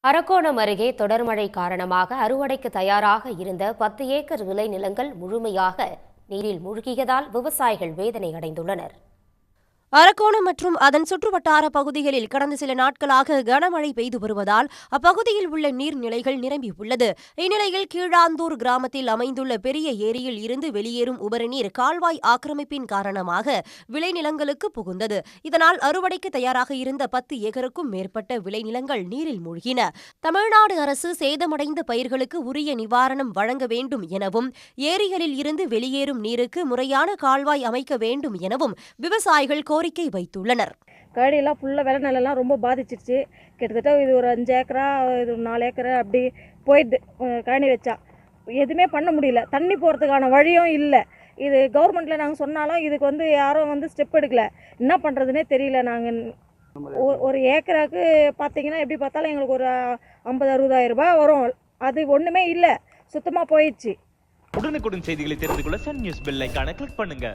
அரக்கோணம் அருகே தொடர் மழை காரணமாக அறுவடைக்கு தயாராக இருந்த 10 ஏக்கர் விளைநிலங்கள் முழுமையாக நீரில் மூழ்கியதால் விவசாயிகள் வேதனை அடைந்துள்ளனர். அரக்கோணம் மற்றும் அதன் சுற்றுவட்டார பகுதிகளில் கடந்த சில நாட்களாக கனமழை பெய்து வருவதால் அப்பகுதியில் உள்ள நீர்நிலைகள் நிரம்பியுள்ளது. இந்நிலையில் கீழாந்தூர் கிராமத்தில் அமைந்துள்ள பெரிய ஏரியில் இருந்து வெளியேறும் உபரிநீர் கால்வாய் ஆக்கிரமிப்பின் காரணமாக விளைநிலங்களுக்கு புகுந்தது. இதனால் அறுவடைக்கு தயாராக இருந்த 10 ஏக்கருக்கும் மேற்பட்ட விளைநிலங்கள் நீரில் மூழ்கின. தமிழ்நாடு அரசு சேதமடைந்த பயிர்களுக்கு உரிய நிவாரணம் வழங்க வேண்டும் எனவும், ஏரிகளில் இருந்து வெளியேறும் நீருக்கு முறையான கால்வாய் அமைக்க வேண்டும் எனவும் விவசாயிகள் கோரிக்கை வைத்துள்ளனர். கழனியெல்லாம் ஃபுல்லாக விளை நிலம்லாம் ரொம்ப பாதிச்சிருச்சு. கிட்டத்தட்ட இது ஒரு 5 ஏக்கரா, இது 4 ஏக்கரா அப்படி போயிடுது. கழனி வச்சா எதுவுமே பண்ண முடியல. தண்ணி போகிறதுக்கான வழியும் இல்லை. இது கவர்மெண்ட்டில் நாங்கள் சொன்னாலும் இதுக்கு யாரும் ஸ்டெப் எடுக்கல. என்ன பண்ணுறதுனே தெரியல. நாங்கள் ஒரு ஏக்கராக்கு பார்த்தீங்கன்னா எப்படி பார்த்தாலும் எங்களுக்கு ஒரு 50-60 ரூபாய் வரும். அது ஒன்றுமே இல்லை, சுத்தமாக போயிடுச்சு. உடனுக்குடன் செய்திகளை தெரிந்து கொள்ள சன் நியூஸ் பெல் ஐகானை கிளிக் பண்ணுங்க.